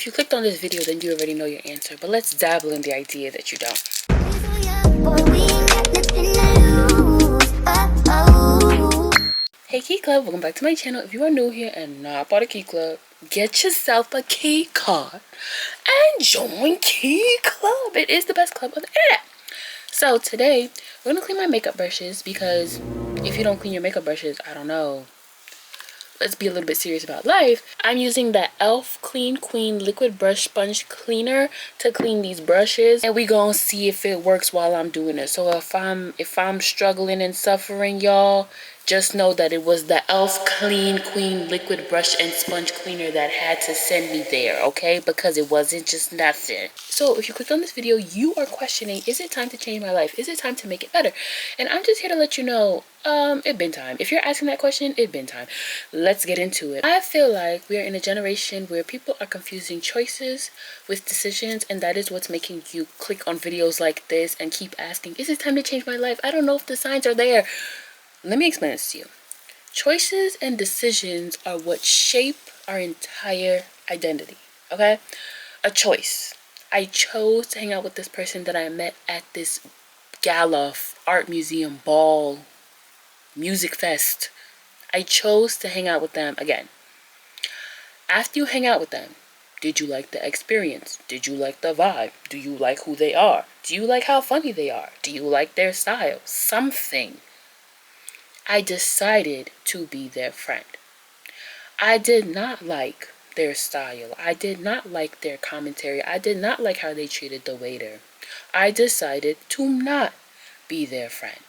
If you clicked on this video, then you already know your answer, but let's dabble in the idea that you don't. Hey Key Club, welcome back to my channel. If you are new here and not part of Key Club, get yourself a key card and join Key Club. It is the best club on the internet. So today, we're gonna clean my makeup brushes because if you don't clean your makeup brushes, I don't know. Let's be a little bit serious about life. I'm using the e.l.f. Clean Queen liquid brush sponge cleaner to clean these brushes, and we gonna see if it works while I'm doing it. So if I'm struggling and suffering, y'all, just know that it was the e.l.f. Clean Queen liquid brush and sponge cleaner that had to send me there, okay? Because it wasn't just nothing. So if you clicked on this video, you are questioning, is it time to change my life? Is it time to make it better? And I'm just here to let you know, it been time. If you're asking that question, it been time. Let's get into it. I feel like we are in a generation where people are confusing choices with decisions, and that is what's making you click on videos like this and keep asking, is it time to change my life? I don't know if the signs are there. Let me explain this to you. Choices and decisions are what shape our entire identity, okay? A choice. I chose to hang out with this person that I met at this gala, art museum, ball, music fest. I chose to hang out with them again. After you hang out with them, did you like the experience? Did you like the vibe? Do you like who they are? Do you like how funny they are? Do you like their style? Something. I decided to be their friend. I did not like their style. I did not like their commentary. I did not like how they treated the waiter. I decided to not be their friend.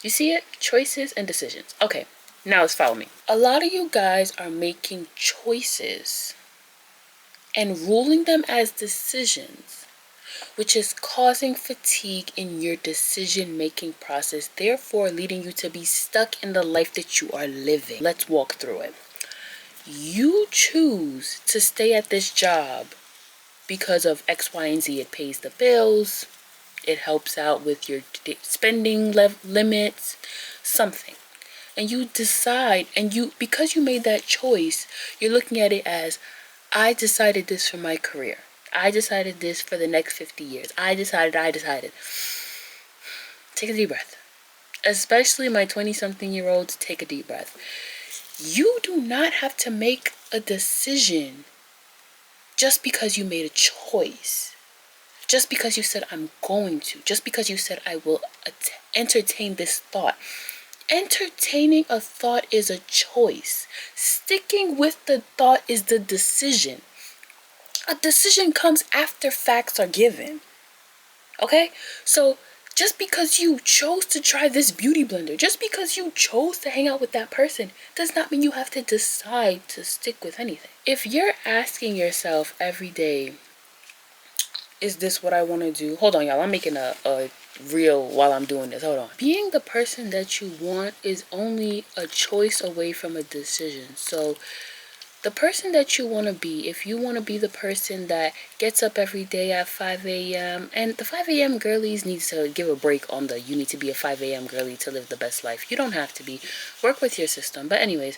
You see it? Choices and decisions. Okay, now let's follow me. A lot of you guys are making choices and ruling them as decisions, which is causing fatigue in your decision-making process, therefore leading you to be stuck in the life that you are living. Let's walk through it. You choose to stay at this job because of X, Y, and Z. It pays the bills. It helps out with your spending limits, something. And you decide, and because you made that choice, you're looking at it as, I decided this for my career. I decided this for the next 50 years. I decided. Take a deep breath. Especially my 20-something-year-olds, take a deep breath. You do not have to make a decision just because you made a choice. Just because you said, I'm going to. Just because you said, I will entertain this thought. Entertaining a thought is a choice. Sticking with the thought is the decision. A decision comes after facts are given. Okay? So just because you chose to try this beauty blender, just because you chose to hang out with that person, does not mean you have to decide to stick with anything. If you're asking yourself every day, is this what I want to do? Hold on, y'all. I'm making a reel while I'm doing this. Hold on. Being the person that you want is only a choice away from a decision. So the person that you want to be, if you want to be the person that gets up every day at 5 a.m. and the 5 a.m. girlies needs to give a break on the you need to be a 5 a.m. girly to live the best life. You don't have to be. Work with your system. But anyways,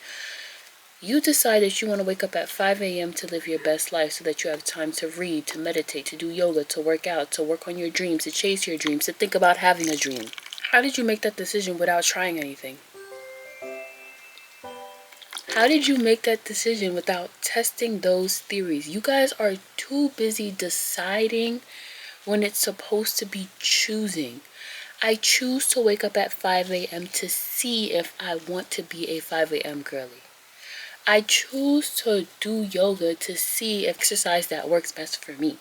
you decide that you want to wake up at 5 a.m. to live your best life so that you have time to read, to meditate, to do yoga, to work out, to work on your dreams, to chase your dreams, to think about having a dream. How did you make that decision without trying anything? How did you make that decision without testing those theories? You guys are too busy deciding when it's supposed to be choosing. I choose to wake up at 5 a.m. to see if I want to be a 5 a.m. girly. I choose to do yoga to see if exercise that works best for me.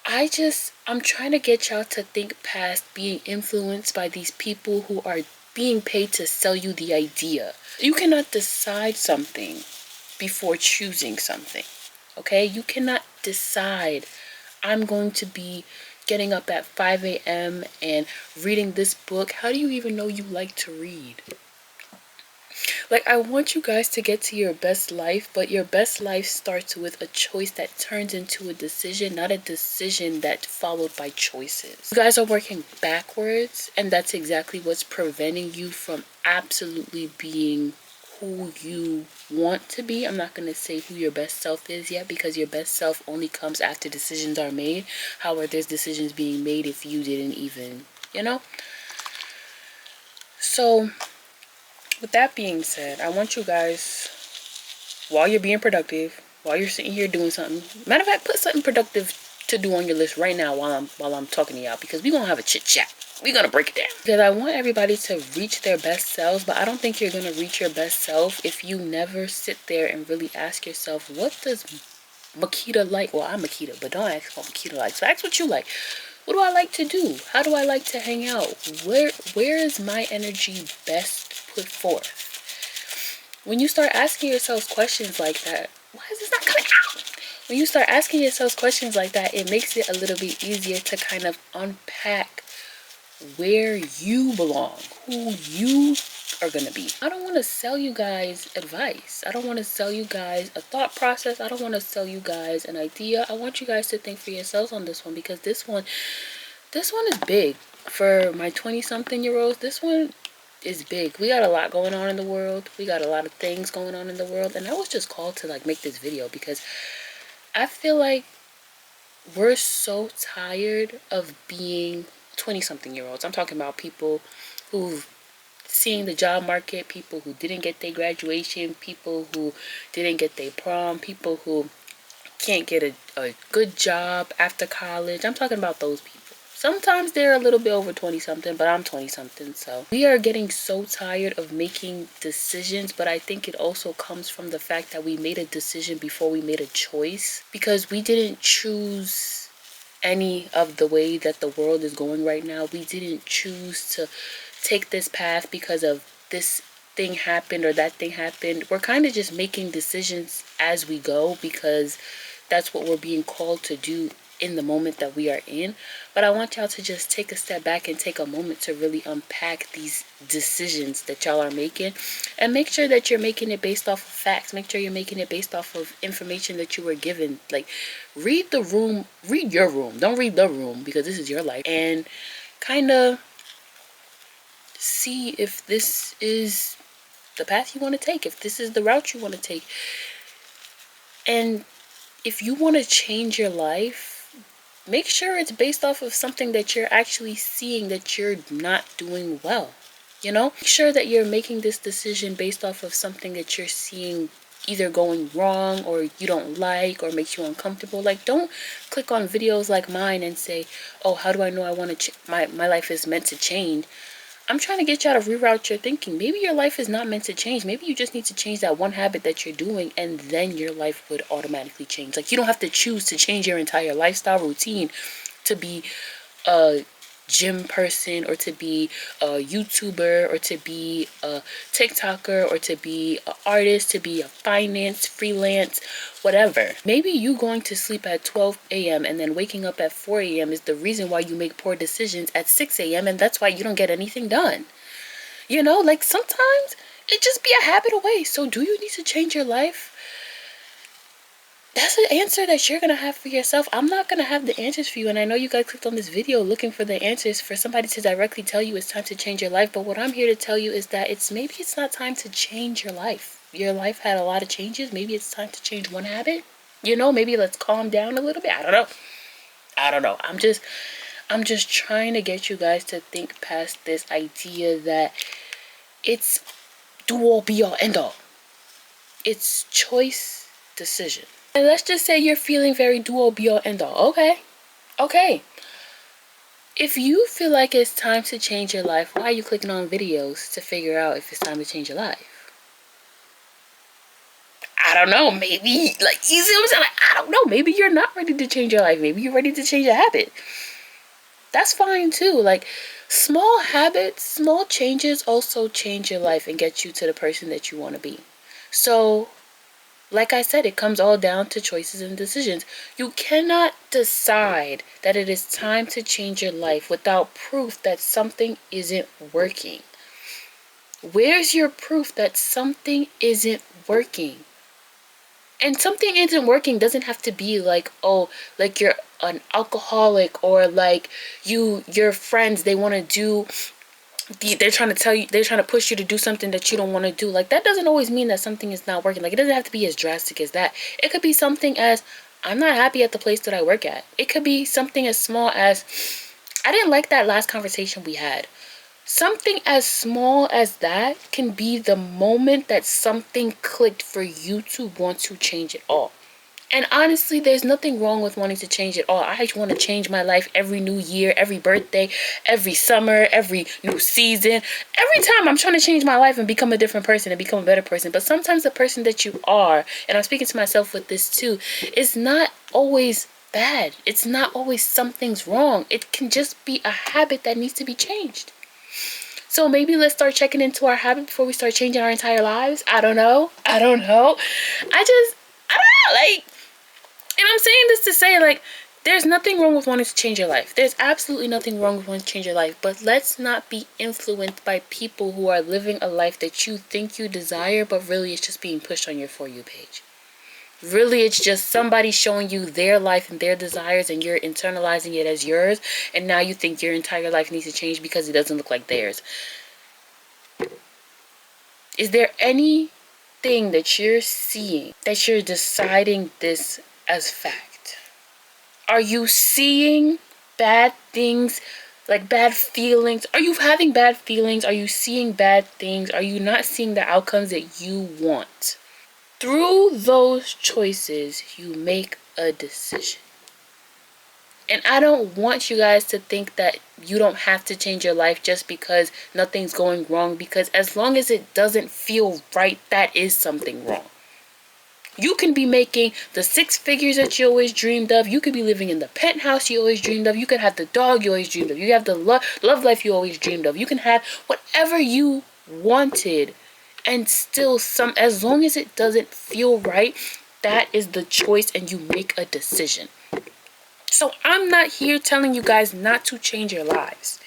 I'm trying to get y'all to think past being influenced by these people who are being paid to sell you the idea. You cannot decide something before choosing something, okay? You cannot decide, I'm going to be getting up at 5 a.m. and reading this book. How do you even know you like to read? Like, I want you guys to get to your best life, but your best life starts with a choice that turns into a decision, not a decision that's followed by choices. You guys are working backwards, and that's exactly what's preventing you from absolutely being who you want to be. I'm not going to say who your best self is yet, because your best self only comes after decisions are made. However, there's decisions being made if you didn't even, you know? So with that being said, I want you guys, while you're being productive, while you're sitting here doing something, matter of fact, put something productive to do on your list right now while I'm talking to y'all, because we're gonna have a chit chat. We're gonna break it down, because I want everybody to reach their best selves, but I don't think you're gonna reach your best self if you never sit there and really ask yourself, what does Makita like? Well, I'm Makita, but don't ask what Makita likes. So ask what you like. What do I like to do? How do I like to hang out? Where is my energy best put forth? When you start asking yourselves questions like that, why is this not coming out? When you start asking yourselves questions like that, it makes it a little bit easier to kind of unpack where you belong, who you are going to be. I don't want to sell you guys advice. I don't want to sell you guys a thought process. I don't want to sell you guys an idea. I want you guys to think for yourselves on this one, because this one is big. For my 20-something-year-olds, this one is big. We got a lot going on in the world. We got a lot of things going on in the world. And I was just called to like make this video because I feel like we're so tired of being 20-something-year-olds. I'm talking about people who've seen the job market, people who didn't get their graduation, people who didn't get their prom, people who can't get a good job after college. I'm talking about those people. Sometimes they're a little bit over 20-something, but I'm 20-something. So we are getting so tired of making decisions, but I think it also comes from the fact that we made a decision before we made a choice, because we didn't choose any of the way that the world is going right now. We didn't choose to take this path because of this thing happened or that thing happened. We're kind of just making decisions as we go, because that's what we're being called to do in the moment that we are in. But I want y'all to just take a step back and take a moment to really unpack these decisions that y'all are making, and make sure that you're making it based off of facts. Make sure you're making it based off of information that you were given. Like, read your room. Don't read the room, because this is your life, and kind of see if this is the path you want to take, if this is the route you want to take. And if you want to change your life, make sure it's based off of something that you're actually seeing that you're not doing well. You know, make sure that you're making this decision based off of something that you're seeing either going wrong or you don't like or makes you uncomfortable. Like, don't click on videos like mine and say, oh, how do I know I want to my life is meant to change? I'm trying to get y'all to reroute your thinking. Maybe your life is not meant to change. Maybe you just need to change that one habit that you're doing, and then your life would automatically change. Like, you don't have to choose to change your entire lifestyle routine to be a gym person, or to be a YouTuber, or to be a TikToker, or to be an artist, to be a finance freelance, whatever. Maybe you going to sleep at 12 a.m. and then waking up at 4 a.m. is the reason why you make poor decisions at 6 a.m. and that's why you don't get anything done. You know, like, sometimes it just be a habit away. So do you need to change your life? That's an answer that you're going to have for yourself. I'm not going to have the answers for you. And I know you guys clicked on this video looking for the answers for somebody to directly tell you it's time to change your life. But what I'm here to tell you is that maybe it's not time to change your life. Your life had a lot of changes. Maybe it's time to change one habit. You know, maybe let's calm down a little bit. I don't know. I'm just trying to get you guys to think past this idea that it's do all, be all, end all. It's choice, decision. And let's just say you're feeling very do all, be all, end all. Okay. If you feel like it's time to change your life, why are you clicking on videos to figure out if it's time to change your life? I don't know. Maybe, like, you see what I'm saying? Like, I don't know. Maybe you're not ready to change your life. Maybe you're ready to change a habit. That's fine too. Like, small habits, small changes also change your life and get you to the person that you want to be. So, like I said, it comes all down to choices and decisions. You cannot decide that it is time to change your life without proof that something isn't working. Where's your proof that something isn't working? And something isn't working doesn't have to be like, oh, like you're an alcoholic, or like your friends, they want to do they're trying to tell you, they're trying to push you to do something that you don't want to do. Like, that doesn't always mean that something is not working. Like, it doesn't have to be as drastic as that. It could be something as, I'm not happy at the place that I work at. It could be something as small as, I didn't like that last conversation we had. Something as small as that can be the moment that something clicked for you to want to change it all. And honestly, there's nothing wrong with wanting to change it all. I want to change my life every new year, every birthday, every summer, every new season. Every time I'm trying to change my life and become a different person and become a better person. But sometimes the person that you are, and I'm speaking to myself with this too, is not always bad. It's not always something's wrong. It can just be a habit that needs to be changed. So maybe let's start checking into our habit before we start changing our entire lives. I don't know. I don't know. Like, and I'm saying this to say, like, there's nothing wrong with wanting to change your life. There's absolutely nothing wrong with wanting to change your life. But let's not be influenced by people who are living a life that you think you desire, but really it's just being pushed on your For You page. Really, it's just somebody showing you their life and their desires, and you're internalizing it as yours. And now you think your entire life needs to change because it doesn't look like theirs. Is there anything that you're seeing that you're deciding this as fact? Are you seeing bad things, like bad feelings? Are you having bad feelings? Are you seeing bad things? Are you not seeing the outcomes that you want? Through those choices, you make a decision. And I don't want you guys to think that you don't have to change your life just because nothing's going wrong. Because as long as it doesn't feel right, that is something wrong. You can be making the 6 figures that you always dreamed of. You could be living in the penthouse you always dreamed of. You could have the dog you always dreamed of. You have the love life you always dreamed of. You can have whatever you wanted. And still, as long as it doesn't feel right, that is the choice, and you make a decision. So I'm not here telling you guys not to change your lives.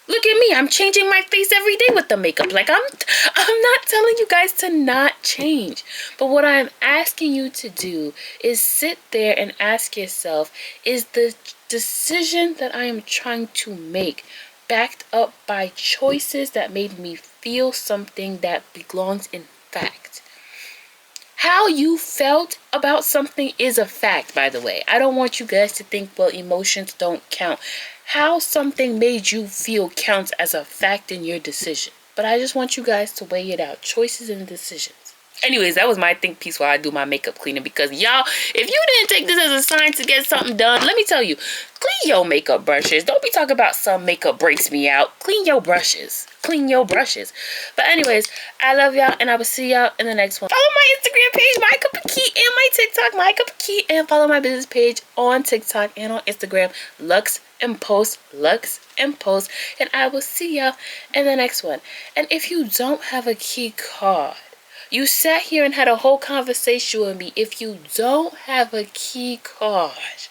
Look at me, I'm changing my face every day with the makeup. Like, I'm not telling you guys to not change. But what I'm asking you to do is sit there and ask yourself, is the decision that I am trying to make backed up by choices that made me feel something that belongs in fact? How you felt about something is a fact, by the way. I don't want you guys to think, well, emotions don't count. How something made you feel counts as a fact in your decision. But I just want you guys to weigh it out. Choices and decisions. Anyways, that was my think piece while I do my makeup cleaning. Because y'all, if you didn't take this as a sign to get something done, let me tell you, clean your makeup brushes. Don't be talking about some makeup breaks me out. Clean your brushes. Clean your brushes. But anyways, I love y'all, and I will see y'all in the next one. Follow my Instagram page, mycupofke, and my TikTok, mycupofke, and follow my business page on TikTok and on Instagram, luxempulse, luxempulse, and I will see y'all in the next one. And if you don't have a key card, you sat here and had a whole conversation with me. If you don't have a key card,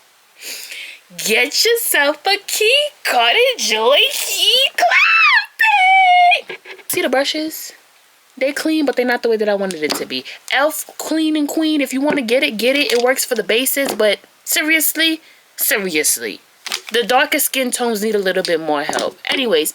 get yourself a key card. Enjoy key clubbing. See the brushes? They clean, but they're not the way that I wanted it to be. Elf clean and queen. If you want to get it, get it. It works for the bases, but seriously, the darker skin tones need a little bit more help. Anyways,